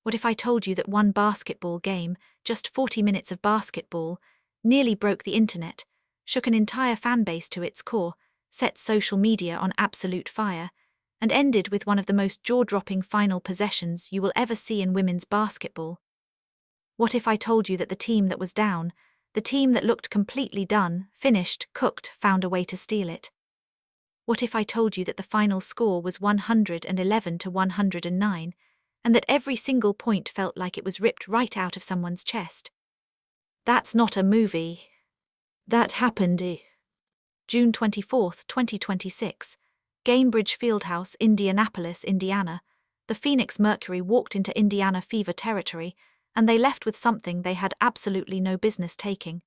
What if I told you that one basketball game, just 40 minutes of basketball, nearly broke the internet, shook an entire fanbase to its core, set social media on absolute fire, and ended with one of the most jaw-dropping final possessions you will ever see in women's basketball? What if I told you that the team that was down, the team that looked completely done, finished, cooked, found a way to steal it? What if I told you that the final score was 111 to 109, and that every single point felt like it was ripped right out of someone's chest? That's not a movie. That happened. June 24, 2026. Gainbridge Fieldhouse, Indianapolis, Indiana. The Phoenix Mercury walked into Indiana Fever territory, and they left with something they had absolutely no business taking.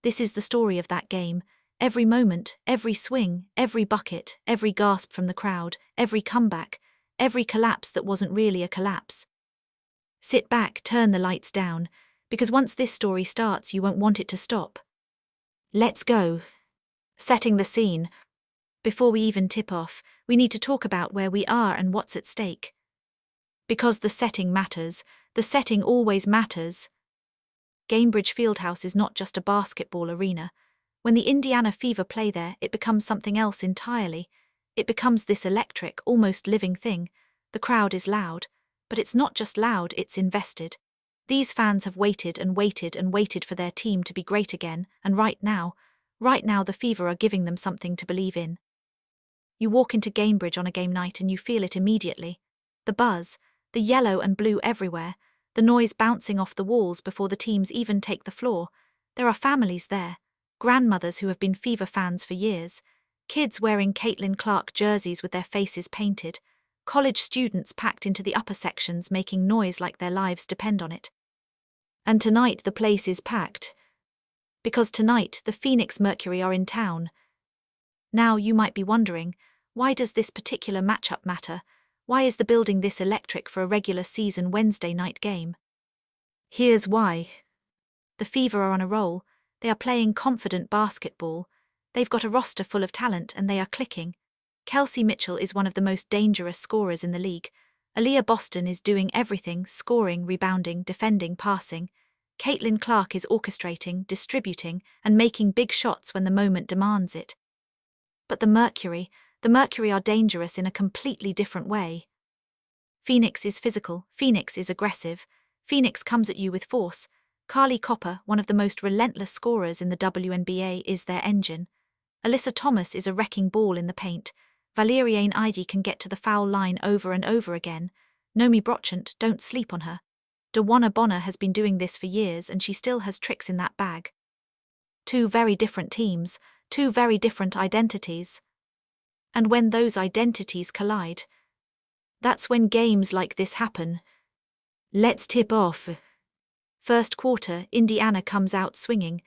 This is the story of that game. Every moment, every swing, every bucket, every gasp from the crowd, every comeback, every collapse that wasn't really a collapse. Sit back, turn the lights down, because once this story starts you won't want it to stop. Let's go. Setting the scene. Before we even tip off, we need to talk about where we are and what's at stake. Because the setting matters, the setting always matters. Gainbridge Fieldhouse is not just a basketball arena. When the Indiana Fever play there, it becomes something else entirely. It becomes this electric, almost living thing. The crowd is loud, but it's not just loud, it's invested. These fans have waited and waited and waited for their team to be great again, and right now the Fever are giving them something to believe in. You walk into Gainbridge on a game night and you feel it immediately. The buzz, the yellow and blue everywhere, the noise bouncing off the walls before the teams even take the floor. There are families there. Grandmothers who have been Fever fans for years, kids wearing Caitlin Clark jerseys with their faces painted, college students packed into the upper sections making noise like their lives depend on it. And tonight the place is packed. Because tonight the Phoenix Mercury are in town. Now you might be wondering, why does this particular matchup matter? Why is the building this electric for a regular season Wednesday night game? Here's why. The Fever are on a roll. They are playing confident basketball. They've got a roster full of talent and they are clicking. Kelsey Mitchell is one of the most dangerous scorers in the league. Aliyah Boston is doing everything, scoring, rebounding, defending, passing. Caitlin Clark is orchestrating, distributing, and making big shots when the moment demands it. But the Mercury are dangerous in a completely different way. Phoenix is physical, Phoenix is aggressive, Phoenix comes at you with force. Kahleah, one of the most relentless scorers in the WNBA, is their engine. Alyssa Thomas is a wrecking ball in the paint. Valeriane Eide can get to the foul line over and over again. Nomi Brochant, don't sleep on her. Dawana Bonner has been doing this for years and she still has tricks in that bag. Two very different teams, two very different identities. And when those identities collide, that's when games like this happen. Let's tip off. First quarter, Indiana comes out swinging.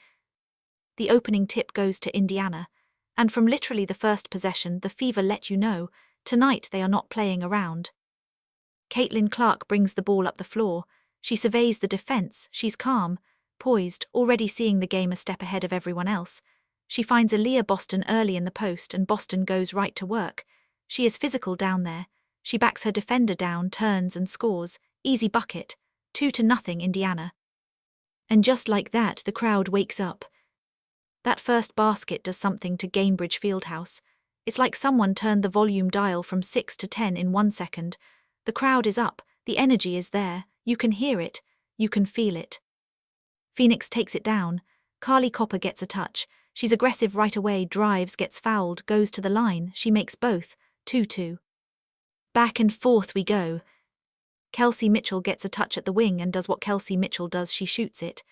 The opening tip goes to Indiana, and from literally the first possession, the Fever let you know, tonight they are not playing around. Caitlin Clark brings the ball up the floor. She surveys the defense. She's calm, poised, already seeing the game a step ahead of everyone else. She finds Aliyah Boston early in the post and Boston goes right to work. She is physical down there. She backs her defender down, turns and scores. Easy bucket. 2-0 Indiana. And just like that, the crowd wakes up. That first basket does something to Gainbridge Fieldhouse. It's like someone turned the volume dial from 6 to 10 in 1 second. The crowd is up, the energy is there, you can hear it, you can feel it. Phoenix takes it down. Kahleah gets a touch. She's aggressive right away, drives, gets fouled, goes to the line, she makes both, 2-2. Back and forth we go. Kelsey Mitchell gets a touch at the wing and does what Kelsey Mitchell does, she shoots it.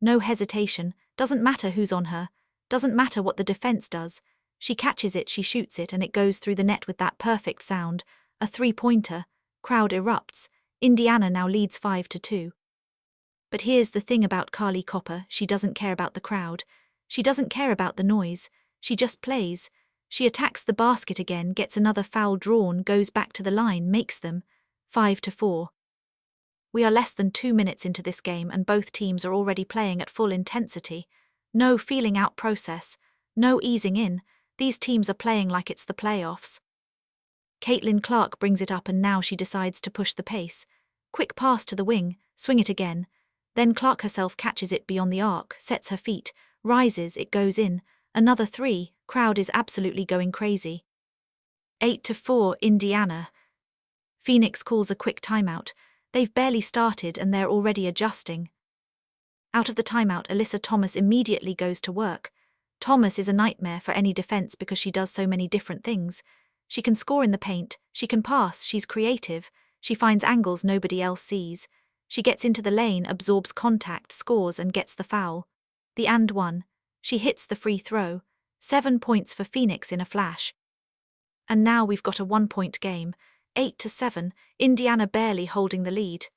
No hesitation, doesn't matter who's on her, doesn't matter what the defense does. She catches it, she shoots it and it goes through the net with that perfect sound. A three-pointer. Crowd erupts. Indiana now leads 5-2. But here's the thing about Kahleah, she doesn't care about the crowd. She doesn't care about the noise. She just plays. She attacks the basket again, gets another foul drawn, goes back to the line, makes them. 5-4. We are less than 2 minutes into this game and both teams are already playing at full intensity. No feeling out process. No easing in. These teams are playing like it's the playoffs. Caitlin Clark brings it up and now she decides to push the pace. Quick pass to the wing, swing it again. Then Clark herself catches it beyond the arc, sets her feet, rises, it goes in. Another 3, crowd is absolutely going crazy. 8-4, Indiana. Phoenix calls a quick timeout. They've barely started and they're already adjusting. Out of the timeout, Alyssa Thomas immediately goes to work. Thomas is a nightmare for any defense because she does so many different things. She can score in the paint, she can pass, she's creative, she finds angles nobody else sees. She gets into the lane, absorbs contact, scores and gets the foul. The and one. She hits the free throw. 7 points for Phoenix in a flash. And now we've got a 1-point game. 8-7, Indiana barely holding the lead.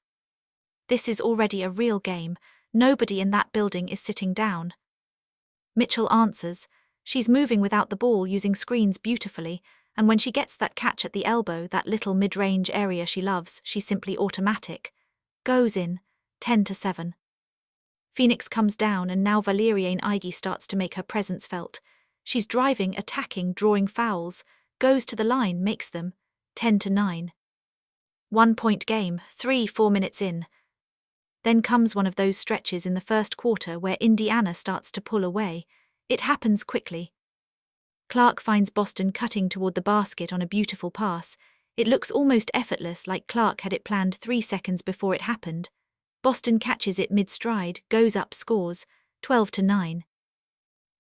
This is already a real game. Nobody in that building is sitting down. Mitchell answers. She's moving without the ball, using screens beautifully, and when she gets that catch at the elbow, that little mid-range area she loves, she's simply automatic. Goes in. 10-7. Phoenix comes down and now Valeriane Igi starts to make her presence felt. She's driving, attacking, drawing fouls, goes to the line, makes them. 10-9. 1-point game, 3-4 minutes in. Then comes one of those stretches in the first quarter where Indiana starts to pull away. It happens quickly. Clark finds Boston cutting toward the basket on a beautiful pass. It looks almost effortless, like Clark had it planned 3 seconds before it happened. Boston catches it mid-stride, goes up, scores. 12-9.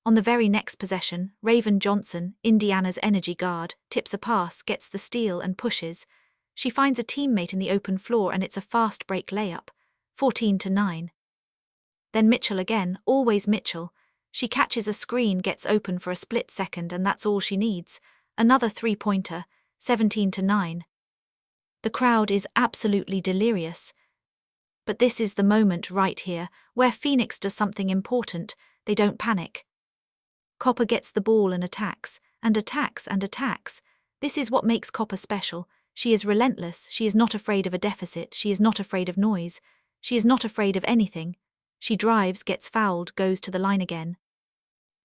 On the very next possession, Raven Johnson, Indiana's energy guard, tips a pass, gets the steal and pushes. She finds a teammate in the open floor and it's a fast break layup. 14-9. Then Mitchell again, always Mitchell. She catches a screen, gets open for a split second, and that's all she needs. Another 3-pointer, 17-9. The crowd is absolutely delirious. But this is the moment right here, where Phoenix does something important. They don't panic. Copper gets the ball and attacks, and attacks, and attacks. This is what makes Copper special. She is relentless, she is not afraid of a deficit, she is not afraid of noise. She is not afraid of anything. She drives, gets fouled, goes to the line again.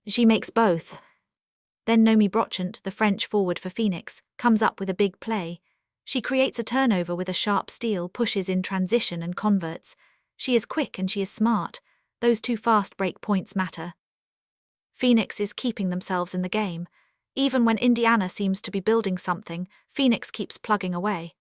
She makes both. Then Nomi Brochant, the French forward for Phoenix, comes up with a big play. She creates a turnover with a sharp steal, pushes in transition and converts. She is quick and she is smart. Those 2 fast break points matter. Phoenix is keeping themselves in the game. Even when Indiana seems to be building something, Phoenix keeps plugging away.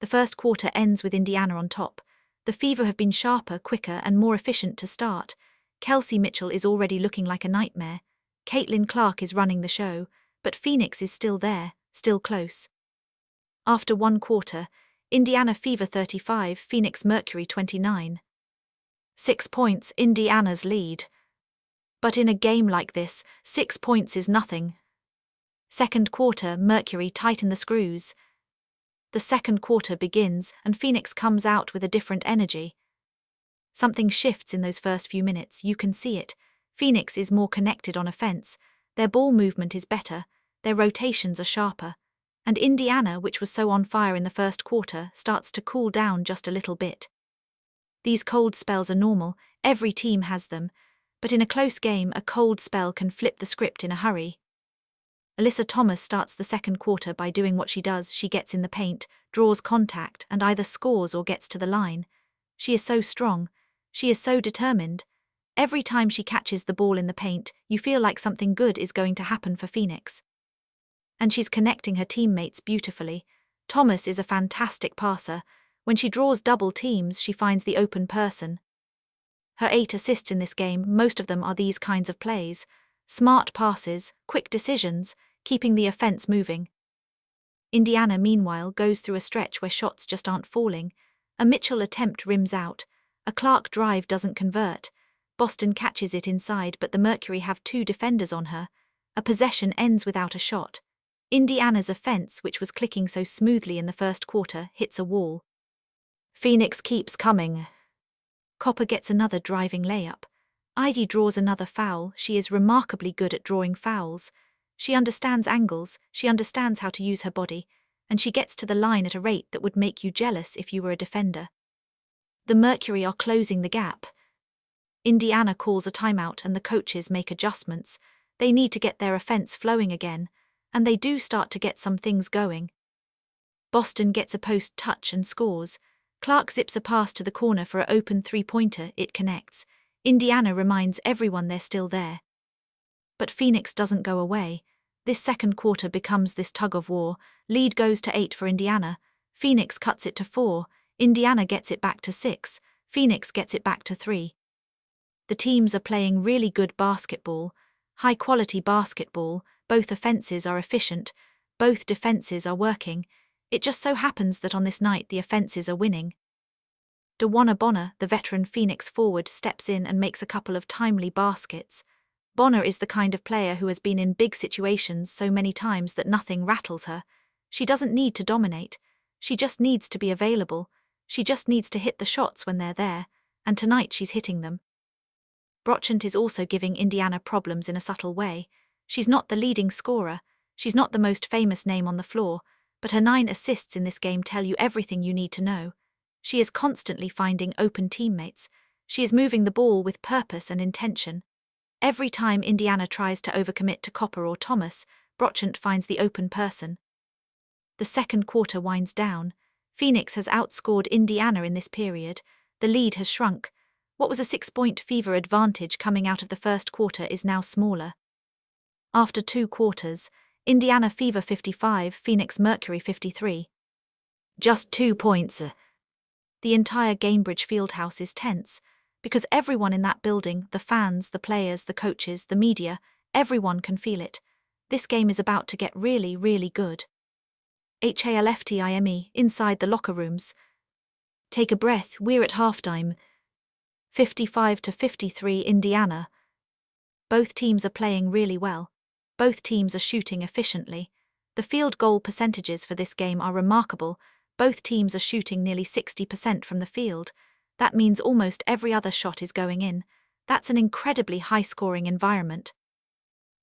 The first quarter ends with Indiana on top. The Fever have been sharper, quicker, and more efficient to start. Kelsey Mitchell is already looking like a nightmare. Caitlin Clark is running the show, but Phoenix is still there, still close. After 1 quarter, Indiana Fever 35, Phoenix Mercury 29. 6 points, Indiana's lead. But in a game like this, 6 points is nothing. Second quarter, Mercury tighten the screws. The second quarter begins, and Phoenix comes out with a different energy. Something shifts in those first few minutes, you can see it. Phoenix is more connected on offense, their ball movement is better, their rotations are sharper. And Indiana, which was so on fire in the first quarter, starts to cool down just a little bit. These cold spells are normal, every team has them, but in a close game, a cold spell can flip the script in a hurry. Alyssa Thomas starts the second quarter by doing what she does. She gets in the paint, draws contact, and either scores or gets to the line. She is so strong. She is so determined. Every time she catches the ball in the paint, you feel like something good is going to happen for Phoenix. And she's connecting her teammates beautifully. Thomas is a fantastic passer. When she draws double teams, she finds the open person. Her 8 assists in this game, most of them are these kinds of plays. Smart passes, quick decisions, keeping the offense moving. Indiana, meanwhile, goes through a stretch where shots just aren't falling. A Mitchell attempt rims out. A Clark drive doesn't convert. Boston catches it inside, but the Mercury have 2 defenders on her. A possession ends without a shot. Indiana's offense, which was clicking so smoothly in the first quarter, hits a wall. Phoenix keeps coming. Copper gets another driving layup. Igi draws another foul. She is remarkably good at drawing fouls. She understands angles, she understands how to use her body, and she gets to the line at a rate that would make you jealous if you were a defender. The Mercury are closing the gap. Indiana calls a timeout and the coaches make adjustments. They need to get their offense flowing again, and they do start to get some things going. Boston gets a post touch and scores. Clark zips a pass to the corner for an open three-pointer, it connects. Indiana reminds everyone they're still there. But Phoenix doesn't go away. This second quarter becomes this tug-of-war. Lead goes to 8 for Indiana. Phoenix cuts it to 4. Indiana gets it back to 6. Phoenix gets it back to 3. The teams are playing really good basketball, high-quality basketball. Both offenses are efficient. Both defenses are working. It just so happens that on this night the offenses are winning. DeWanna Bonner, the veteran Phoenix forward, steps in and makes a couple of timely baskets. Bonner is the kind of player who has been in big situations so many times that nothing rattles her. She doesn't need to dominate. She just needs to be available. She just needs to hit the shots when they're there, and tonight she's hitting them. Brochant is also giving Indiana problems in a subtle way. She's not the leading scorer. She's not the most famous name on the floor, but her 9 assists in this game tell you everything you need to know. She is constantly finding open teammates. She is moving the ball with purpose and intention. Every time Indiana tries to overcommit to Copper or Thomas, Brochant finds the open person. The second quarter winds down. Phoenix has outscored Indiana in this period. The lead has shrunk. What was a 6-point fever advantage coming out of the first quarter is now smaller. After 2 quarters, Indiana Fever 55, Phoenix Mercury 53. Just 2 points. The entire Gainbridge Fieldhouse is tense, because everyone in that building, the fans, the players, the coaches, the media, everyone can feel it. This game is about to get really, really good. HALFTIME, inside the locker rooms. Take a breath, we're at halftime. 55-53 Indiana. Both teams are playing really well. Both teams are shooting efficiently. The field goal percentages for this game are remarkable. Both teams are shooting nearly 60% from the field. That means almost every other shot is going in. That's an incredibly high-scoring environment.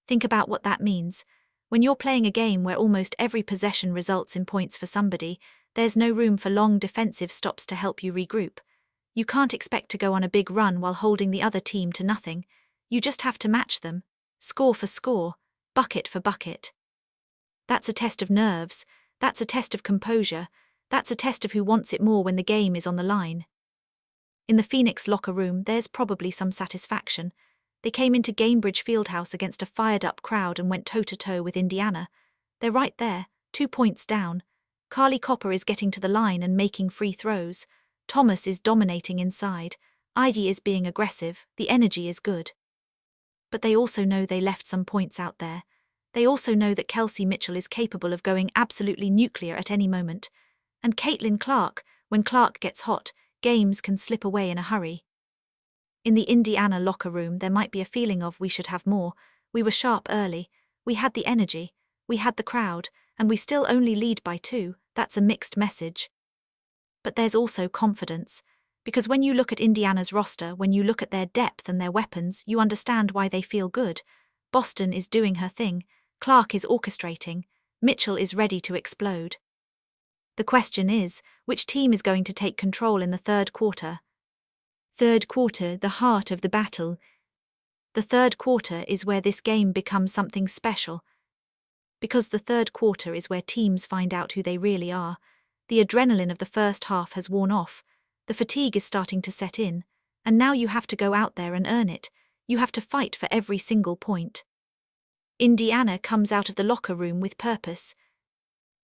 Think about what that means. When you're playing a game where almost every possession results in points for somebody, there's no room for long defensive stops to help you regroup. You can't expect to go on a big run while holding the other team to nothing. You just have to match them, score for score, bucket for bucket. That's a test of nerves. That's a test of composure. That's a test of who wants it more when the game is on the line. In the Phoenix locker room, there's probably some satisfaction. They came into Gainbridge Fieldhouse against a fired-up crowd and went toe-to-toe with Indiana. They're right there, 2 points down. Kahleah Copper is getting to the line and making free throws. Thomas is dominating inside. Ivy is being aggressive. The energy is good. But they also know they left some points out there. They also know that Kelsey Mitchell is capable of going absolutely nuclear at any moment. And Caitlin Clark, when Clark gets hot, games can slip away in a hurry. In the Indiana locker room, there might be a feeling of we should have more. We were sharp early. We had the energy. We had the crowd. And we still only lead by 2. That's a mixed message. But there's also confidence. Because when you look at Indiana's roster, when you look at their depth and their weapons, you understand why they feel good. Boston is doing her thing. Clark is orchestrating. Mitchell is ready to explode. The question is, which team is going to take control in the third quarter? Third quarter, the heart of the battle. The third quarter is where this game becomes something special. Because the third quarter is where teams find out who they really are. The adrenaline of the first half has worn off. The fatigue is starting to set in. And now you have to go out there and earn it. You have to fight for every single point. Indiana comes out of the locker room with purpose.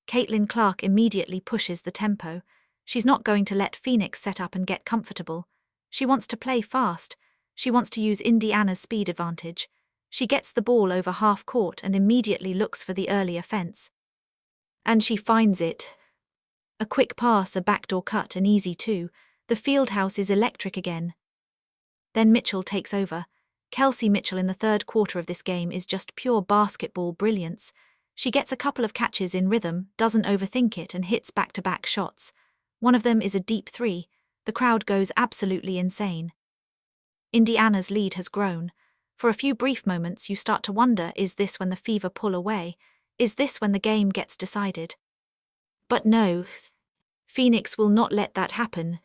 Caitlin Clark immediately pushes the tempo. She's not going to let Phoenix set up and get comfortable. She wants to play fast. She wants to use Indiana's speed advantage. She gets the ball over half court and immediately looks for the early offense. And she finds it. A quick pass, a backdoor cut, an easy 2. The Fieldhouse is electric again. Then Mitchell takes over. Kelsey Mitchell in the third quarter of this game is just pure basketball brilliance. She gets a couple of catches in rhythm, doesn't overthink it, and hits back-to-back shots. One of them is a deep 3. The crowd goes absolutely insane. Indiana's lead has grown. For a few brief moments you start to wonder, is this when the Fever pull away? Is this when the game gets decided? But no. Phoenix will not let that happen.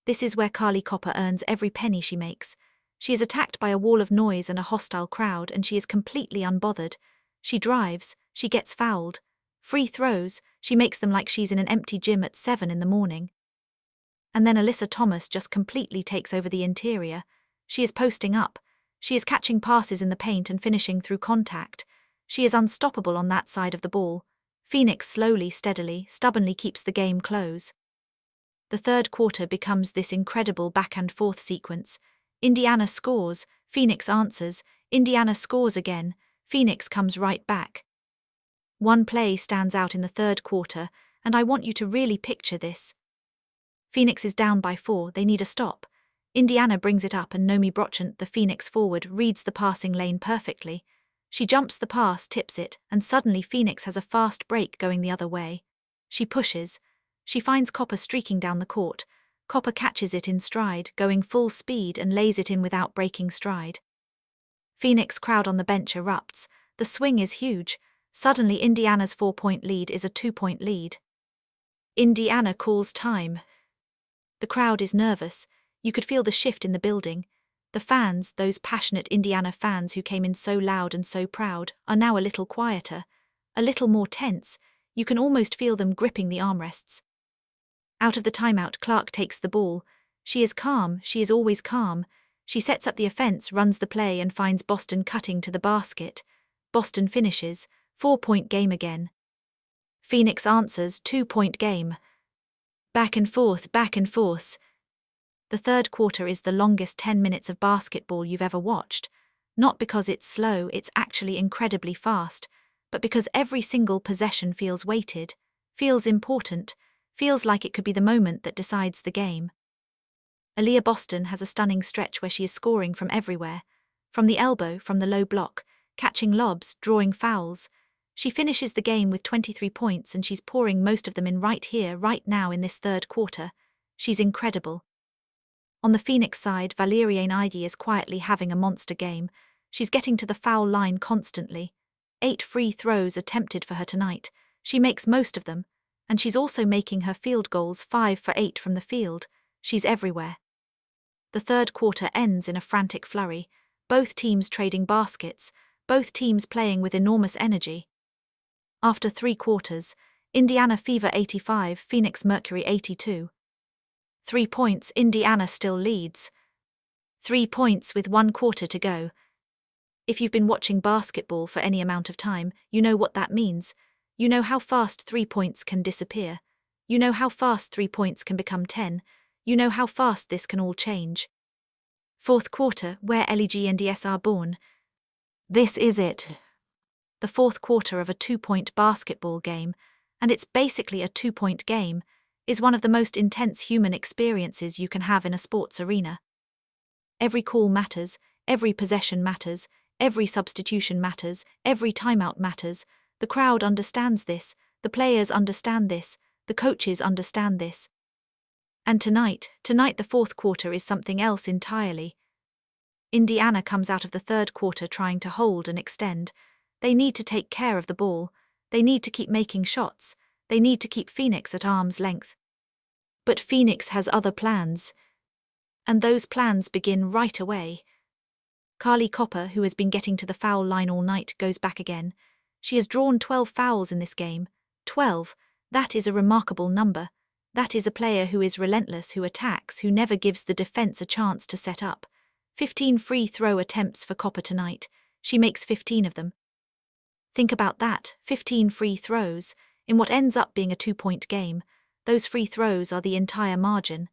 This is where Kahleah Copper earns every penny she makes. She is attacked by a wall of noise and a hostile crowd, and she is completely unbothered. She drives, she gets fouled. Free throws, she makes them like she's in an empty gym at 7 in the morning. And then Alyssa Thomas just completely takes over the interior. She is posting up. She is catching passes in the paint and finishing through contact. She is unstoppable on that side of the ball. Phoenix slowly, steadily, stubbornly keeps the game close. The third quarter becomes this incredible back-and-forth sequence. Indiana scores, Phoenix answers, Indiana scores again, Phoenix comes right back. One play stands out in the third quarter, and I want you to really picture this. Phoenix is down by 4, they need a stop. Indiana brings it up and Nomi Brochant, the Phoenix forward, reads the passing lane perfectly. She jumps the pass, tips it, and suddenly Phoenix has a fast break going the other way. She pushes. She finds Copper streaking down the court. Copper catches it in stride, going full speed and lays it in without breaking stride. Phoenix crowd on the bench erupts. The swing is huge. Suddenly Indiana's 4-point lead is a 2-point lead. Indiana calls time. The crowd is nervous. You could feel the shift in the building. The fans, those passionate Indiana fans who came in so loud and so proud, are now a little quieter, a little more tense. You can almost feel them gripping the armrests. Out of the timeout, Clark takes the ball. She is calm, she is always calm. She sets up the offense, runs the play and finds Boston cutting to the basket. Boston finishes, 4-point game again. Phoenix answers, 2-point game. Back and forth, back and forth. The third quarter is the longest 10 minutes of basketball you've ever watched. Not because it's slow, it's actually incredibly fast, but because every single possession feels weighted, feels important, feels like it could be the moment that decides the game. Aliyah Boston has a stunning stretch where she is scoring from everywhere. From the elbow, from the low block, catching lobs, drawing fouls. She finishes the game with 23 points and she's pouring most of them in right here, right now in this third quarter. She's incredible. On the Phoenix side, Valeriane Eide is quietly having a monster game. She's getting to the foul line constantly. 8 free throws attempted for her tonight. She makes most of them. And she's also making her field goals 5 for 8 from the field. She's everywhere. The third quarter ends in a frantic flurry. Both teams trading baskets. Both teams playing with enormous energy. After 3 quarters, Indiana Fever 85, Phoenix Mercury 82. 3 points, Indiana still leads. 3 points with 1 quarter to go. If you've been watching basketball for any amount of time, you know what that means. You know how fast 3 points can disappear. You know how fast 3 points can become 10. You know how fast this can all change. Fourth quarter, where LEGNDS are born. This is it. The fourth quarter of a 2-point basketball game, and it's basically a 2-point game, is one of the most intense human experiences you can have in a sports arena. Every call matters, every possession matters, every substitution matters, every timeout matters. The crowd understands this, the players understand this, the coaches understand this. And tonight the fourth quarter is something else entirely. Indiana comes out of the third quarter trying to hold and extend. They need to take care of the ball. They need to keep making shots. They need to keep Phoenix at arm's length. But Phoenix has other plans. And those plans begin right away. Kahleah Copper, who has been getting to the foul line all night, goes back again. She has drawn 12 fouls in this game. 12. That is a remarkable number. That is a player who is relentless, who attacks, who never gives the defense a chance to set up. 15 free throw attempts for Copper tonight. She makes 15 of them. Think about that, 15 free throws, in what ends up being a 2-point game. Those free throws are the entire margin.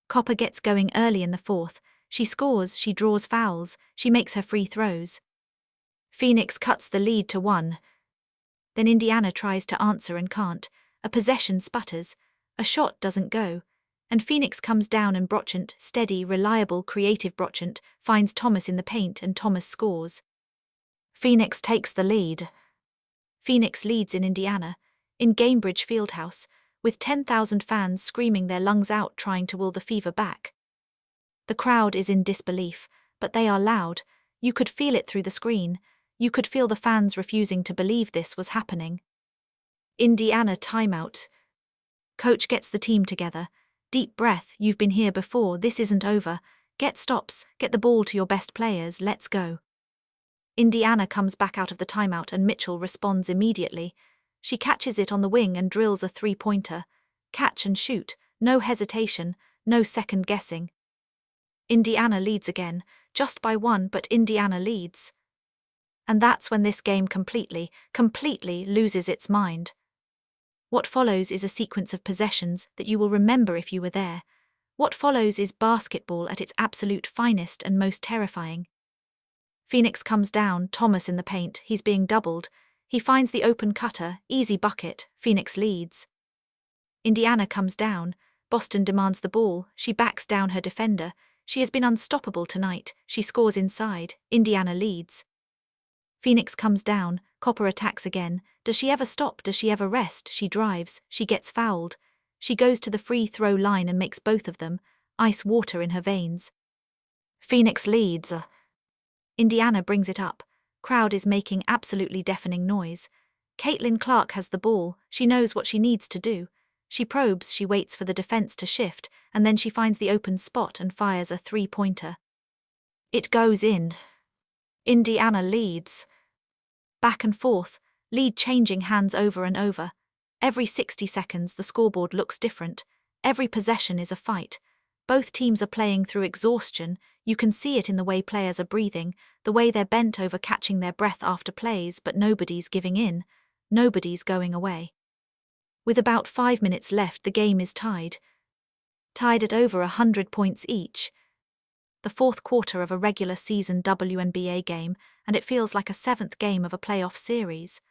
Copper gets going early in the fourth. She scores, she draws fouls, she makes her free throws. Phoenix cuts the lead to 1. Then Indiana tries to answer and can't. A possession sputters. A shot doesn't go. And Phoenix comes down and Brochant, steady, reliable, creative Brochant, finds Thomas in the paint and Thomas scores. Phoenix takes the lead. Phoenix leads in Indiana, in Gainbridge Fieldhouse, with 10,000 fans screaming their lungs out trying to will the Fever back. The crowd is in disbelief, but they are loud. You could feel it through the screen. You could feel the fans refusing to believe this was happening. Indiana timeout. Coach gets the team together. Deep breath, you've been here before, this isn't over. Get stops, get the ball to your best players, let's go. Indiana comes back out of the timeout and Mitchell responds immediately. She catches it on the wing and drills a 3-pointer. Catch and shoot, no hesitation, no second guessing. Indiana leads again, just by one, but Indiana leads. And that's when this game completely loses its mind. What follows is a sequence of possessions that you will remember if you were there. What follows is basketball at its absolute finest and most terrifying. Phoenix comes down, Thomas in the paint, he's being doubled. He finds the open cutter, easy bucket, Phoenix leads. Indiana comes down, Boston demands the ball, she backs down her defender. She has been unstoppable tonight, she scores inside, Indiana leads. Phoenix comes down, Copper attacks again. Does she ever stop? Does she ever rest? She drives, she gets fouled. She goes to the free throw line and makes both of them, ice water in her veins. Phoenix leads. Indiana brings it up. Crowd is making absolutely deafening noise. Caitlin Clark has the ball, she knows what she needs to do. She probes, she waits for the defense to shift, and then she finds the open spot and fires a three-pointer. It goes in. Indiana leads. Back and forth, lead changing hands over and over. Every 60 seconds the scoreboard looks different. Every possession is a fight. Both teams are playing through exhaustion. You can see it in the way players are breathing, the way they're bent over catching their breath after plays, but nobody's giving in. Nobody's going away. With about 5 minutes left, the game is tied. Tied at over 100 points each. The fourth quarter of a regular season WNBA game, and it feels like a seventh game of a playoff series.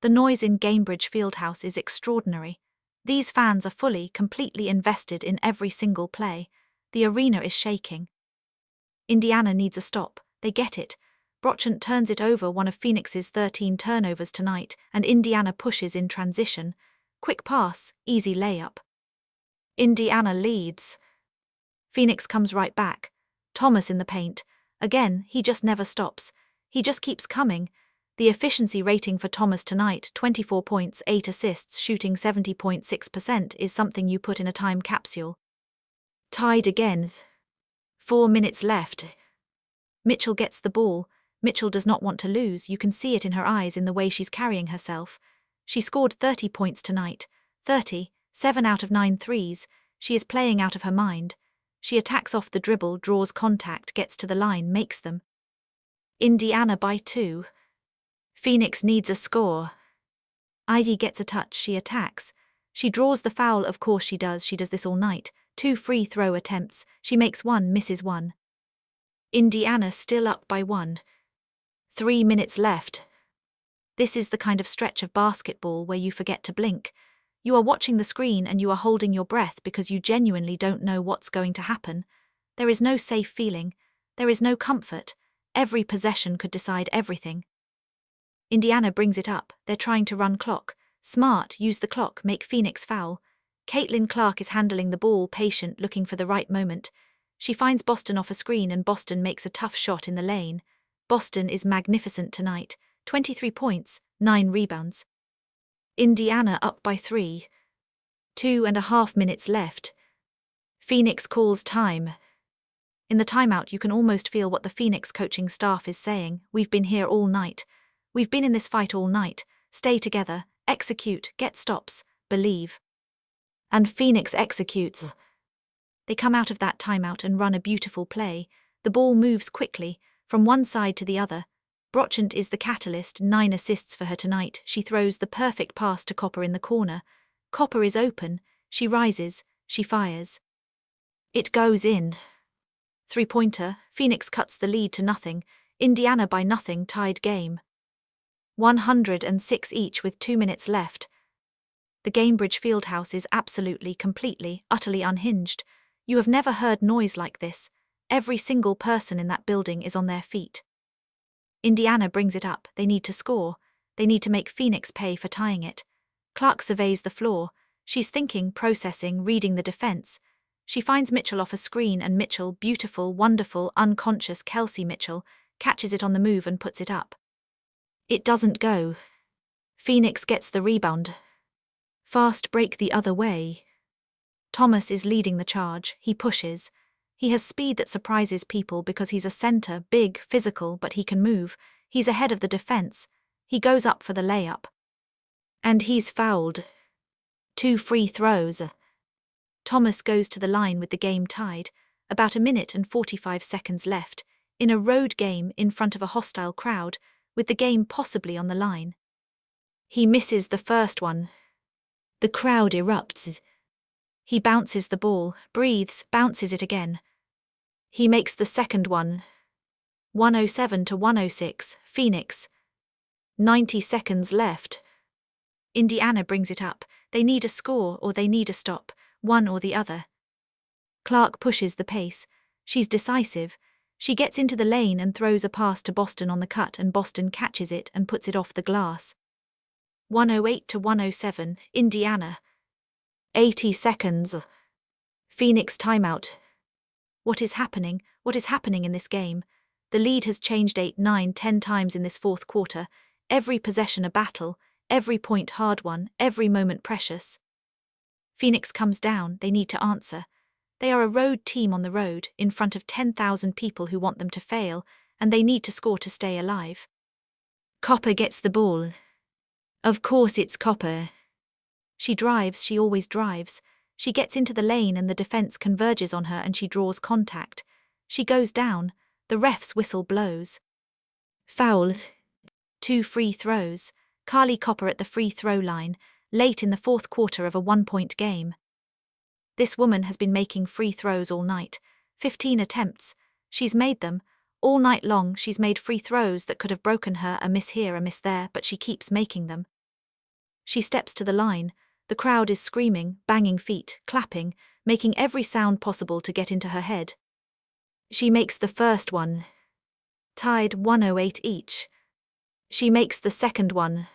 The noise in Gainbridge Fieldhouse is extraordinary. These fans are completely invested in every single play. The arena is shaking. Indiana needs a stop. They get it. Brochant turns it over, one of Phoenix's 13 turnovers tonight, and Indiana pushes in transition. Quick pass, easy layup. Indiana leads. Phoenix comes right back. Thomas in the paint. Again, he just never stops. He just keeps coming. The efficiency rating for Thomas tonight, 24 points, 8 assists, shooting 70.6%, is something you put in a time capsule. Tied again. 4 minutes left. Mitchell gets the ball. Mitchell does not want to lose. You can see it in her eyes, in the way she's carrying herself. She scored 30 points tonight. 30, 7 out of 9 threes. She is playing out of her mind. She attacks off the dribble, draws contact, gets to the line, makes them. Indiana by 2. Phoenix needs a score. Ivy gets a touch, she attacks. She draws the foul, of course she does this all night. 2 free throw attempts, she makes 1, misses 1. Indiana still up by 1. 3 minutes left. This is the kind of stretch of basketball where you forget to blink. You are watching the screen and you are holding your breath because you genuinely don't know what's going to happen. There is no safe feeling. There is no comfort. Every possession could decide everything. Indiana brings it up. They're trying to run clock. Smart, use the clock, make Phoenix foul. Caitlin Clark is handling the ball, patient, looking for the right moment. She finds Boston off a screen and Boston makes a tough shot in the lane. Boston is magnificent tonight. 23 points, 9 rebounds. Indiana up by 3. 2.5 minutes left. Phoenix calls time. In the timeout you can almost feel what the Phoenix coaching staff is saying. We've been here all night. We've been in this fight all night. Stay together, execute, get stops, believe. And Phoenix executes. They come out of that timeout and run a beautiful play. The ball moves quickly, from one side to the other. Brochant is the catalyst, 9 assists for her tonight. She throws the perfect pass to Copper in the corner. Copper is open. She rises. She fires. It goes in. 3-pointer. Phoenix cuts the lead to nothing. Indiana by nothing, tied game. 106 each with 2 minutes left. The Gainbridge Fieldhouse is absolutely, completely, utterly unhinged. You have never heard noise like this. Every single person in that building is on their feet. Indiana brings it up. They need to score. They need to make Phoenix pay for tying it. Clark surveys the floor. She's thinking, processing, reading the defense. She finds Mitchell off a screen and Mitchell, beautiful, wonderful, unconscious Kelsey Mitchell, catches it on the move and puts it up. It doesn't go. Phoenix gets the rebound. Fast break the other way. Thomas is leading the charge. He pushes. He has speed that surprises people because he's a center, big, physical, but he can move. He's ahead of the defense. He goes up for the layup. And he's fouled. 2 free throws. Thomas goes to the line with the game tied, about 1:45 left, in a road game in front of a hostile crowd, with the game possibly on the line. He misses the first one. The crowd erupts. He bounces the ball, breathes, bounces it again. He makes the second one. 107-106, Phoenix. 90 seconds left. Indiana brings it up. They need a score or they need a stop, one or the other. Clark pushes the pace. She's decisive. She gets into the lane and throws a pass to Boston on the cut, and Boston catches it and puts it off the glass. 108-107, Indiana. 80 seconds. Phoenix timeout. What is happening? What is happening in this game? The lead has changed 8, 9, 10 times in this fourth quarter. Every possession a battle, every point hard won, every moment precious. Phoenix comes down, they need to answer. They are a road team on the road, in front of 10,000 people who want them to fail, and they need to score to stay alive. Copper gets the ball. Of course it's Copper. She drives, she always drives. She gets into the lane and the defense converges on her and she draws contact. She goes down, the ref's whistle blows. Foul. 2 free throws. Kahleah Copper at the free throw line, late in the fourth quarter of a 1-point game. This woman has been making free throws all night. 15 attempts. She's made them. All night long she's made free throws that could have broken her, a miss here, a miss there, but she keeps making them. She steps to the line. The crowd is screaming, banging feet, clapping, making every sound possible to get into her head. She makes the first one. Tied 108 each. She makes the second one.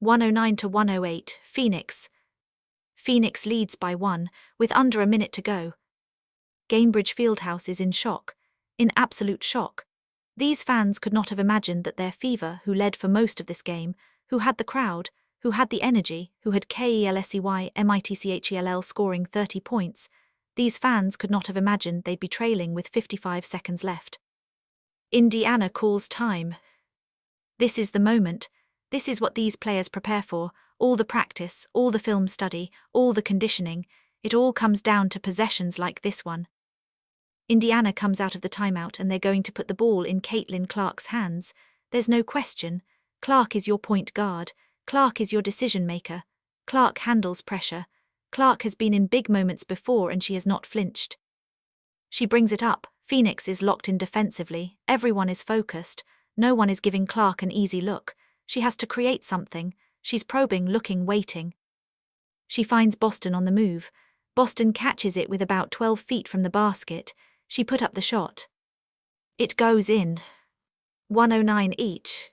109-108, Phoenix. Phoenix leads by 1, with under a minute to go. Gainbridge Fieldhouse is in shock. In absolute shock. These fans could not have imagined that their Fever, who led for most of this game, who had the crowd, who had the energy, who had KELSEYMITCHELL scoring 30 points, these fans could not have imagined they'd be trailing with 55 seconds left. Indiana calls time. This is the moment. This is what these players prepare for, all the practice, all the film study, all the conditioning. It all comes down to possessions like this one. Indiana comes out of the timeout and they're going to put the ball in Caitlin Clark's hands. There's no question. Clark is your point guard. Clark is your decision maker. Clark handles pressure. Clark has been in big moments before and she has not flinched. She brings it up. Phoenix is locked in defensively. Everyone is focused. No one is giving Clark an easy look. She has to create something. She's probing, looking, waiting. She finds Boston on the move. Boston catches it with about 12 feet from the basket. She put up the shot. It goes in. 109 each.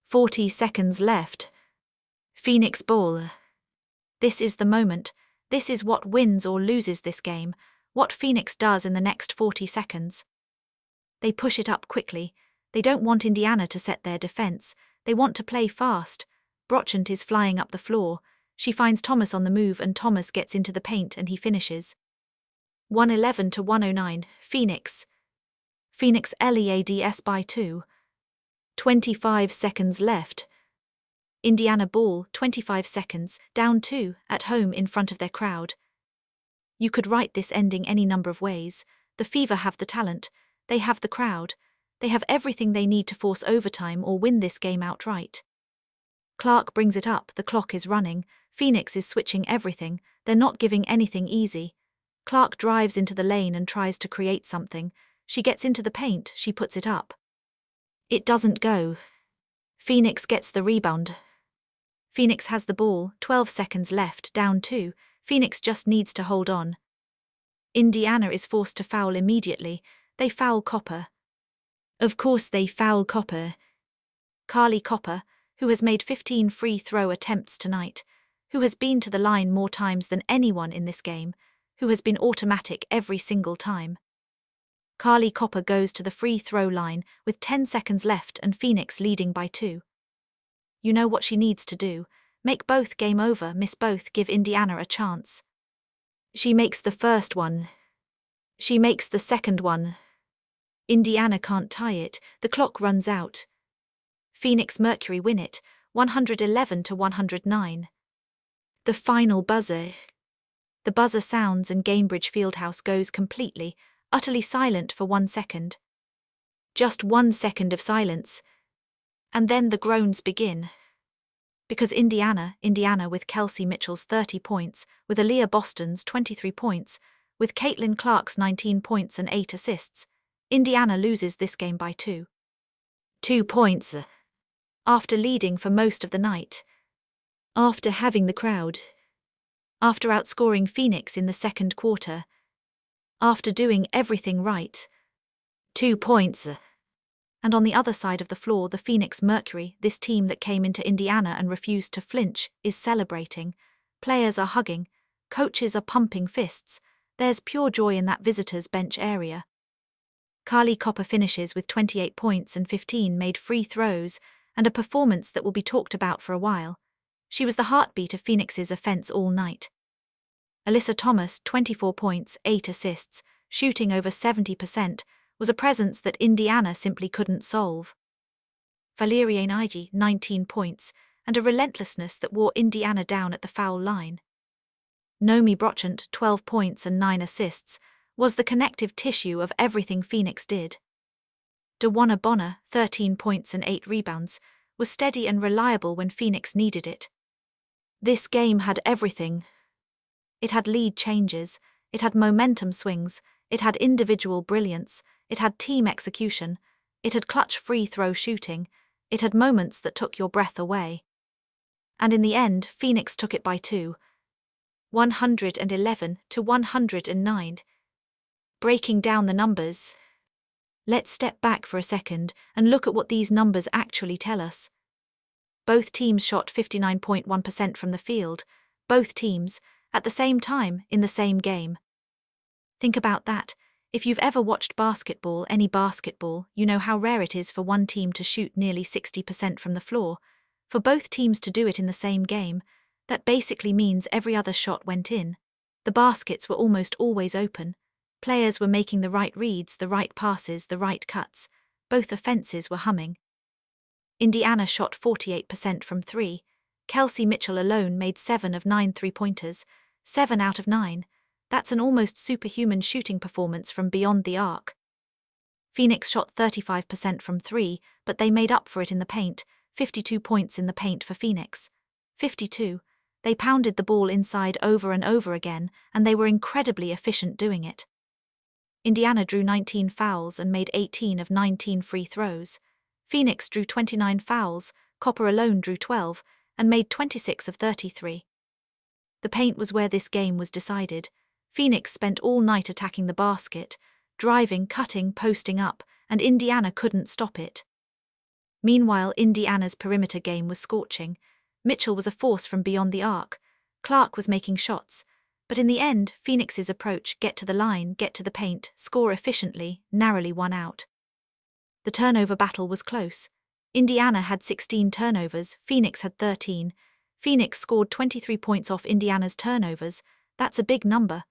40 seconds left. Phoenix ball. This is the moment. This is what wins or loses this game. What Phoenix does in the next 40 seconds. They push it up quickly. They don't want Indiana to set their defense. They want to play fast. Brochant is flying up the floor. She finds Thomas on the move and Thomas gets into the paint and he finishes. 111-109, Phoenix. Phoenix leads by 2. 25 seconds left. Indiana ball, 25 seconds, down 2, at home in front of their crowd. You could write this ending any number of ways. The Fever have the talent. They have the crowd. They have everything they need to force overtime or win this game outright. Clark brings it up, the clock is running. Phoenix is switching everything. They're not giving anything easy. Clark drives into the lane and tries to create something. She gets into the paint, she puts it up. It doesn't go. Phoenix gets the rebound. Phoenix has the ball, 12 seconds left, down 2. Phoenix just needs to hold on. Indiana is forced to foul immediately. They foul Copper. Of course they foul Copper. Kahleah Copper, who has made 15 free throw attempts tonight, who has been to the line more times than anyone in this game, who has been automatic every single time. Kahleah Copper goes to the free throw line with 10 seconds left and Phoenix leading by 2. You know what she needs to do. Make both, game over, miss both, give Indiana a chance. She makes the first one. She makes the second one. Indiana can't tie it, the clock runs out. Phoenix Mercury win it, 111-109. The final buzzer. The buzzer sounds and Gainbridge Fieldhouse goes completely, utterly silent for 1 second. Just 1 second of silence. And then the groans begin. Because Indiana with Kelsey Mitchell's 30 points, with Aliyah Boston's 23 points, with Caitlin Clark's 19 points and 8 assists, Indiana loses this game by 2 points. After leading for most of the night. After having the crowd. After outscoring Phoenix in the second quarter. After doing everything right. 2 points. And on the other side of the floor, the Phoenix Mercury, this team that came into Indiana and refused to flinch, is celebrating. Players are hugging. Coaches are pumping fists. There's pure joy in that visitors' bench area. Kahleah finishes with 28 points and 15 made free throws, and a performance that will be talked about for a while. She was the heartbeat of Phoenix's offense all night. Alyssa Thomas, 24 points, 8 assists, shooting over 70%, was a presence that Indiana simply couldn't solve. Valerian Ige, 19 points, and a relentlessness that wore Indiana down at the foul line. Nomi Brochant, 12 points and 9 assists, was the connective tissue of everything Phoenix did. DeWanna Bonner, 13 points and 8 rebounds, was steady and reliable when Phoenix needed it. This game had everything. It had lead changes, it had momentum swings, it had individual brilliance, it had team execution, it had clutch free throw shooting, it had moments that took your breath away. And in the end, Phoenix took it by 2. 111 to 109. Breaking down the numbers. Let's step back for a second and look at what these numbers actually tell us. Both teams shot 59.1% from the field, both teams, at the same time, in the same game. Think about that. If you've ever watched basketball, any basketball, you know how rare it is for one team to shoot nearly 60% from the floor. For both teams to do it in the same game, that basically means every other shot went in. The baskets were almost always open. Players were making the right reads, the right passes, the right cuts. Both offenses were humming. Indiana shot 48% from 3. Kelsey Mitchell alone made 7 of 9 3-pointers, 7 out of 9. That's an almost superhuman shooting performance from beyond the arc. Phoenix shot 35% from 3, but they made up for it in the paint, 52 points in the paint for Phoenix. 52. They pounded the ball inside over and over again, and they were incredibly efficient doing it. Indiana drew 19 fouls and made 18 of 19 free throws. Phoenix drew 29 fouls, Copper alone drew 12, and made 26 of 33. The paint was where this game was decided. Phoenix spent all night attacking the basket, driving, cutting, posting up, and Indiana couldn't stop it. Meanwhile, Indiana's perimeter game was scorching. Mitchell was a force from beyond the arc. Clark was making shots. But in the end, Phoenix's approach, get to the line, get to the paint, score efficiently, narrowly won out. The turnover battle was close. Indiana had 16 turnovers, Phoenix had 13. Phoenix scored 23 points off Indiana's turnovers. That's a big number.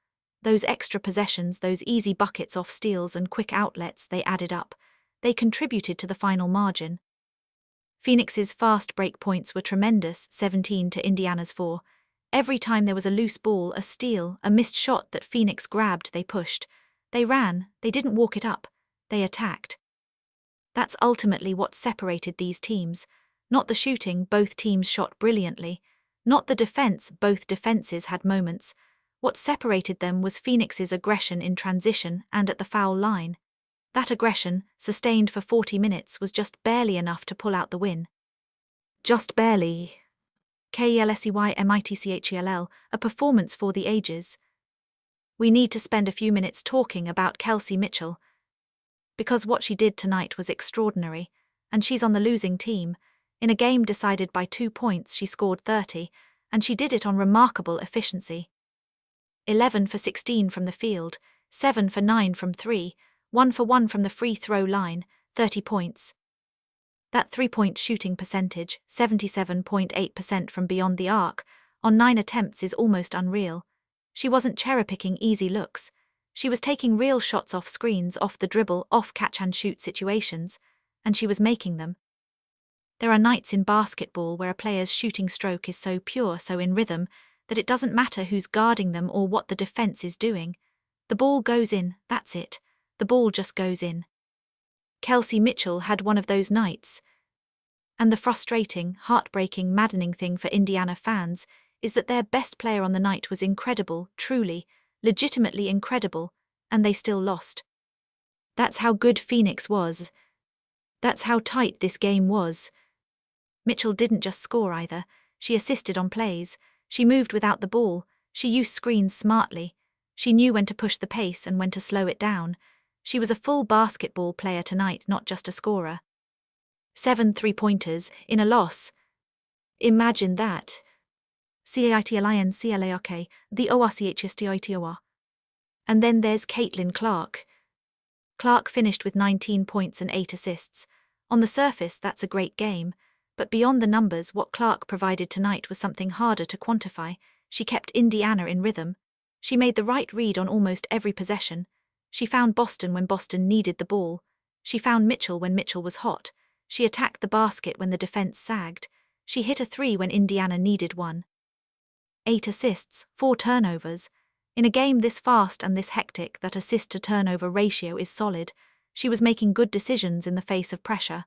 Those extra possessions, those easy buckets off steals and quick outlets, they added up. They contributed to the final margin. Phoenix's fast break points were tremendous, 17 to Indiana's 4. Every time there was a loose ball, a steal, a missed shot that Phoenix grabbed, they pushed. They ran, they didn't walk it up. They attacked. That's ultimately what separated these teams. Not the shooting, both teams shot brilliantly. Not the defense, both defenses had moments. What separated them was Phoenix's aggression in transition and at the foul line. That aggression, sustained for 40 minutes, was just barely enough to pull out the win. Just barely. KELSEYMITCHELL, a performance for the ages. We need to spend a few minutes talking about Kelsey Mitchell. Because what she did tonight was extraordinary, and she's on the losing team. In a game decided by 2 points, she scored 30, and she did it on remarkable efficiency. 11 for 16 from the field, 7 for 9 from 3, 1 for 1 from the free throw line, 30 points. That 3-point shooting percentage, 77.8% from beyond the arc, on 9 attempts is almost unreal. She wasn't cherry-picking easy looks. She was taking real shots off screens, off the dribble, off catch-and-shoot situations, and she was making them. There are nights in basketball where a player's shooting stroke is so pure, so in rhythm, that it doesn't matter who's guarding them or what the defense is doing. The ball goes in, that's it. The ball just goes in. Kelsey Mitchell had one of those nights. And the frustrating, heartbreaking, maddening thing for Indiana fans is that their best player on the night was incredible, truly, legitimately incredible, and they still lost. That's how good Phoenix was. That's how tight this game was. Mitchell didn't just score either. She assisted on plays. She moved without the ball. She used screens smartly. She knew when to push the pace and when to slow it down. She was a full basketball player tonight, not just a scorer. 7 3-pointers in a loss. Imagine that. CAITLINCLARK, the ORCHSTITOR. And then there's Caitlin Clark. Clark finished with 19 points and 8 assists. On the surface, that's a great game. But beyond the numbers, what Clark provided tonight was something harder to quantify. She kept Indiana in rhythm. She made the right read on almost every possession. She found Boston when Boston needed the ball. She found Mitchell when Mitchell was hot. She attacked the basket when the defense sagged. She hit a 3 when Indiana needed one. 8 assists, 4 turnovers. In a game this fast and this hectic, that assist-to-turnover ratio is solid. She was making good decisions in the face of pressure.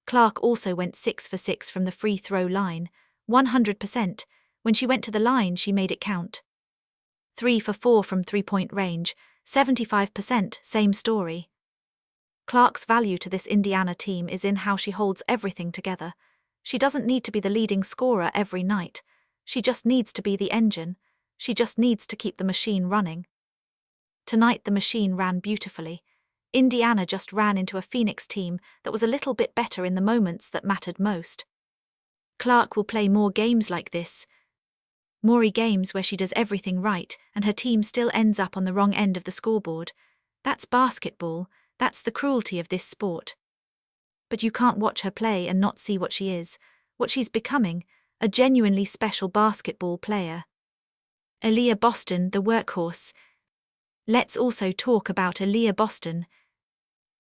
Clark also went 6 for 6 from the free throw line, 100%. When she went to the line, she made it count. 3 for 4 from three-point range, 75%, same story. Clark's value to this Indiana team is in how she holds everything together. She doesn't need to be the leading scorer every night. She just needs to be the engine. She just needs to keep the machine running. Tonight the machine ran beautifully. Indiana just ran into a Phoenix team that was a little bit better in the moments that mattered most. Clark will play more games like this. More games where she does everything right and her team still ends up on the wrong end of the scoreboard. That's basketball. That's the cruelty of this sport. But you can't watch her play and not see what she is, what she's becoming, a genuinely special basketball player. Aliyah Boston, the workhorse. Let's also talk about Aliyah Boston.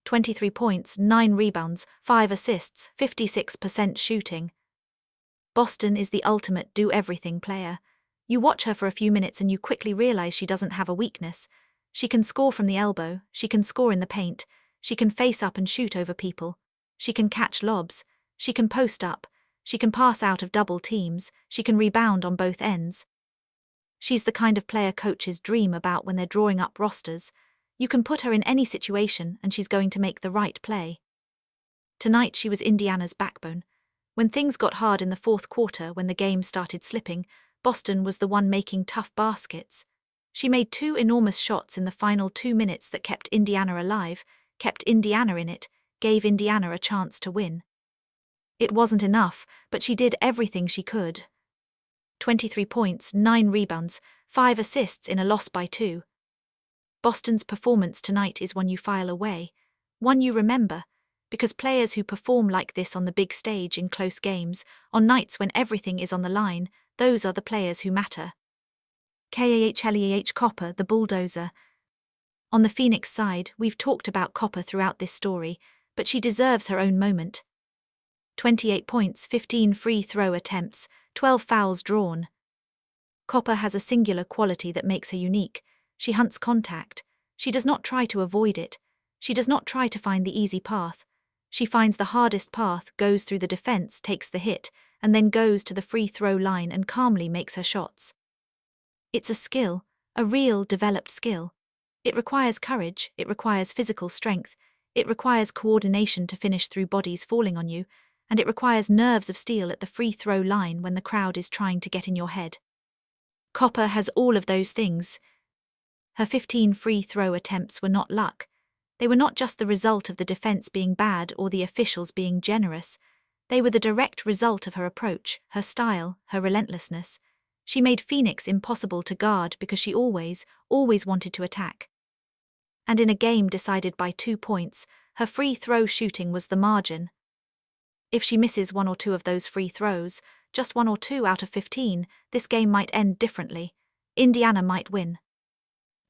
23 points, 9 rebounds, 5 assists, 56% shooting. Boston is the ultimate do-everything player. You watch her for a few minutes and you quickly realize she doesn't have a weakness. She can score from the elbow, she can score in the paint, she can face up and shoot over people, she can catch lobs, she can post up, she can pass out of double teams, she can rebound on both ends. She's the kind of player coaches dream about when they're drawing up rosters. You can put her in any situation and she's going to make the right play. Tonight she was Indiana's backbone. When things got hard in the fourth quarter, when the game started slipping, Boston was the one making tough baskets. She made 2 enormous shots in the final 2 minutes that kept Indiana alive, kept Indiana in it, gave Indiana a chance to win. It wasn't enough, but she did everything she could. 23 points, 9 rebounds, 5 assists in a loss by 2. Boston's performance tonight is one you file away, one you remember, because players who perform like this on the big stage in close games, on nights when everything is on the line, those are the players who matter. Kahleah Copper, the bulldozer. On the Phoenix side, we've talked about Copper throughout this story, but she deserves her own moment. 28 points, 15 free throw attempts, 12 fouls drawn. Copper has a singular quality that makes her unique. She hunts contact. She does not try to avoid it. She does not try to find the easy path. She finds the hardest path, goes through the defense, takes the hit, and then goes to the free throw line and calmly makes her shots. It's a skill, a real developed skill. It requires courage, it requires physical strength, it requires coordination to finish through bodies falling on you, and it requires nerves of steel at the free throw line when the crowd is trying to get in your head. Copper has all of those things. Her 15 free throw attempts were not luck. They were not just the result of the defense being bad or the officials being generous. They were the direct result of her approach, her style, her relentlessness. She made Phoenix impossible to guard because she always wanted to attack. And in a game decided by 2 points, her free throw shooting was the margin. If she misses 1 or 2 of those free throws, just 1 or 2 out of 15, this game might end differently. Indiana might win.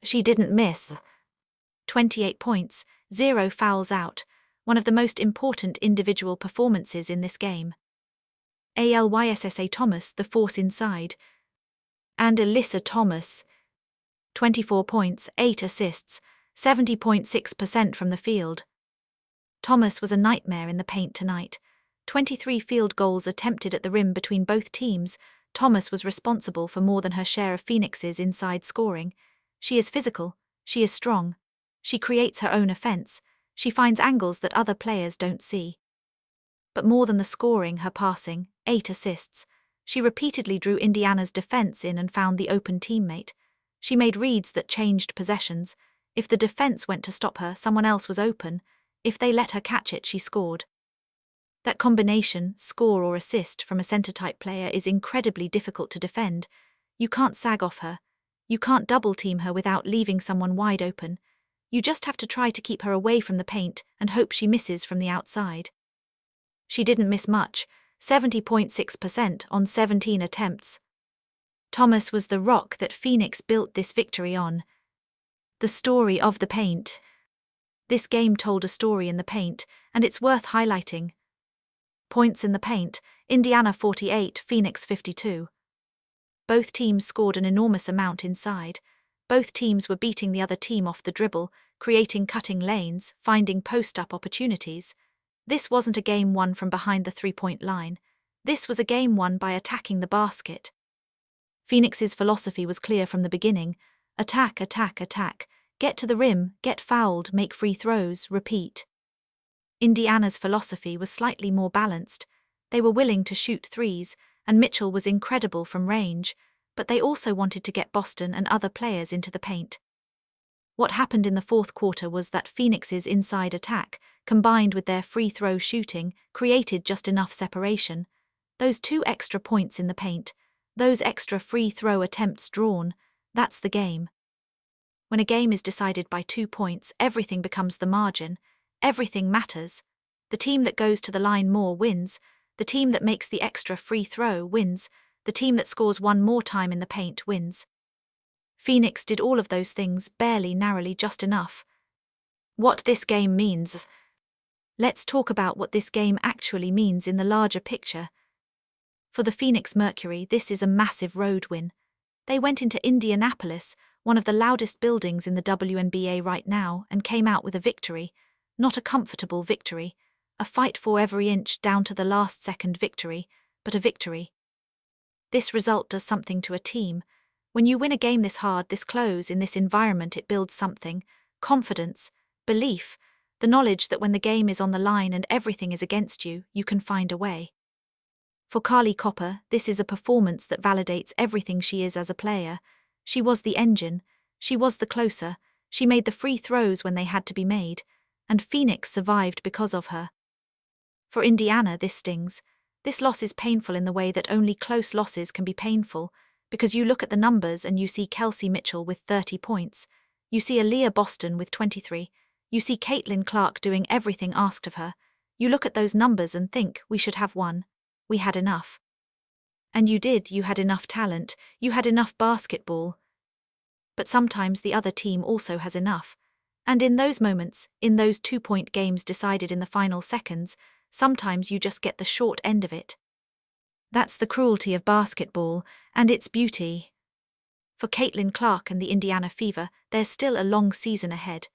She didn't miss. 28 points, 0 fouls out, one of the most important individual performances in this game. Alyssa Thomas, the force inside. And Alyssa Thomas, 24 points, 8 assists, 70.6% from the field. Thomas was a nightmare in the paint tonight. 23 field goals attempted at the rim between both teams. Thomas was responsible for more than her share of Phoenix's inside scoring. She is physical, she is strong. She creates her own offense. She finds angles that other players don't see. But more than the scoring, her passing, 8 assists. She repeatedly drew Indiana's defense in and found the open teammate. She made reads that changed possessions. If the defense went to stop her, someone else was open. If they let her catch it, she scored. That combination, score or assist, from a center-type player is incredibly difficult to defend. You can't sag off her. You can't double-team her without leaving someone wide open. You just have to try to keep her away from the paint and hope she misses from the outside. She didn't miss much, 70.6% on 17 attempts. Thomas was the rock that Phoenix built this victory on. The story of the paint. This game told a story in the paint, and it's worth highlighting. Points in the paint, Indiana 48, Phoenix 52. Both teams scored an enormous amount inside. Both teams were beating the other team off the dribble, creating cutting lanes, finding post-up opportunities. This wasn't a game won from behind the three-point line. This was a game won by attacking the basket. Phoenix's philosophy was clear from the beginning. Attack, attack, attack. Get to the rim, get fouled, make free throws, repeat. Indiana's philosophy was slightly more balanced. They were willing to shoot threes, and Mitchell was incredible from range, but they also wanted to get Boston and other players into the paint. What happened in the fourth quarter was that Phoenix's inside attack, combined with their free throw shooting, created just enough separation. Those 2 extra points in the paint, those extra free throw attempts drawn, that's the game. When a game is decided by 2 points, everything becomes the margin. Everything matters. The team that goes to the line more wins. The team that makes the extra free throw wins. The team that scores one more time in the paint wins. Phoenix did all of those things, barely, narrowly, just enough. What this game means. Let's talk about what this game actually means in the larger picture. For the Phoenix Mercury, this is a massive road win. They went into Indianapolis, one of the loudest buildings in the WNBA right now, and came out with a victory. Not a comfortable victory, a fight for every inch down to the last second victory, but a victory. This result does something to a team. When you win a game this hard, this close, in this environment, it builds something: confidence, belief, the knowledge that when the game is on the line and everything is against you, you can find a way. For Kahleah, this is a performance that validates everything she is as a player. She was the engine, she was the closer, she made the free throws when they had to be made, and Phoenix survived because of her. For Indiana, this stings. This loss is painful in the way that only close losses can be painful, because you look at the numbers and you see Kelsey Mitchell with 30 points, you see Aliyah Boston with 23, you see Caitlin Clark doing everything asked of her. You look at those numbers and think, we should have won. We had enough. And you did, you had enough talent, you had enough basketball. But sometimes the other team also has enough. And in those moments, in those 2-point games decided in the final seconds, sometimes you just get the short end of it. That's the cruelty of basketball, and its beauty. For Caitlin Clark and the Indiana Fever, there's still a long season ahead.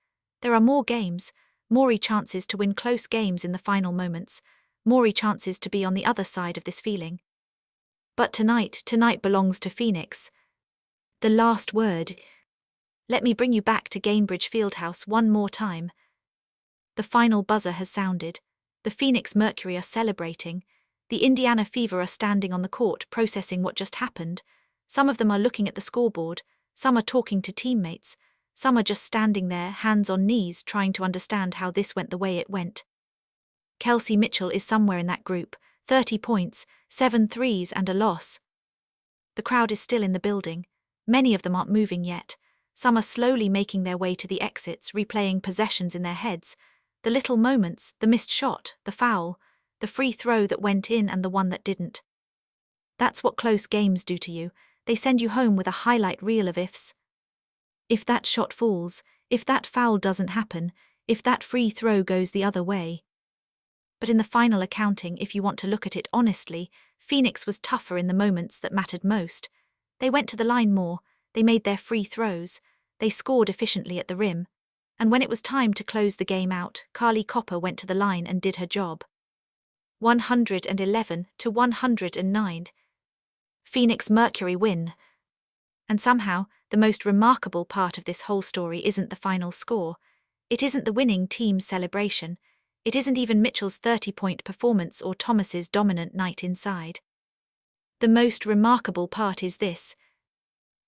There are more games, more chances to win close games in the final moments, more chances to be on the other side of this feeling. But tonight belongs to Phoenix. The last word. Let me bring you back to Gainbridge Fieldhouse one more time. The final buzzer has sounded. The Phoenix Mercury are celebrating. The Indiana Fever are standing on the court processing what just happened. Some of them are looking at the scoreboard, some are talking to teammates, some are just standing there, hands on knees, trying to understand how this went the way it went. Kelsey Mitchell is somewhere in that group, 30 points, 7 threes and a loss. The crowd is still in the building. Many of them aren't moving yet. Some are slowly making their way to the exits, replaying possessions in their heads. The little moments, the missed shot, the foul, the free throw that went in and the one that didn't. That's what close games do to you. They send you home with a highlight reel of ifs. If that shot falls, if that foul doesn't happen, if that free throw goes the other way. But in the final accounting, if you want to look at it honestly, Phoenix was tougher in the moments that mattered most. They went to the line more, they made their free throws, they scored efficiently at the rim, and when it was time to close the game out, Kahleah went to the line and did her job. 111-109. Phoenix Mercury win. And somehow, the most remarkable part of this whole story isn't the final score. It isn't the winning team's celebration. It isn't even Mitchell's 30-point performance or Thomas's dominant night inside. The most remarkable part is this.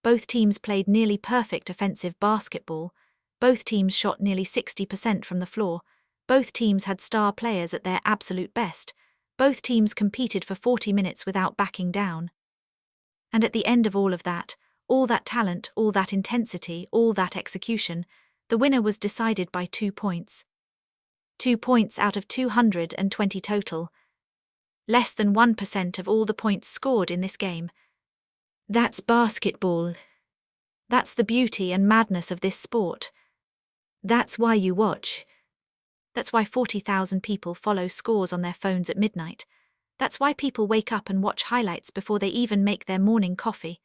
Both teams played nearly perfect offensive basketball. Both teams shot nearly 60% from the floor. Both teams had star players at their absolute best. Both teams competed for 40 minutes without backing down. And at the end of all that talent, all that intensity, all that execution, the winner was decided by 2 points. 2 points out of 220 total. Less than 1% of all the points scored in this game. That's basketball. That's the beauty and madness of this sport. That's why you watch. That's why 40,000 people follow scores on their phones at midnight. That's why people wake up and watch highlights before they even make their morning coffee.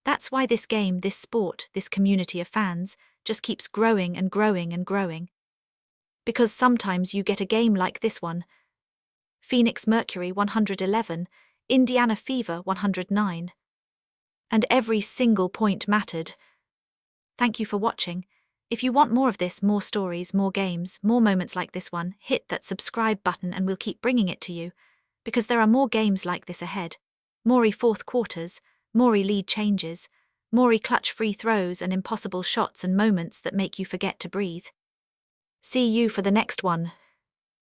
That's why this game, this sport, this community of fans just keeps growing and growing and growing. Because sometimes you get a game like this one. Phoenix Mercury 111, Indiana Fever 109. And every single point mattered. Thank you for watching. If you want more of this, more stories, more games, more moments like this one, hit that subscribe button and we'll keep bringing it to you. Because there are more games like this ahead. More fourth quarters, more lead changes, more clutch free throws and impossible shots and moments that make you forget to breathe. See you for the next one.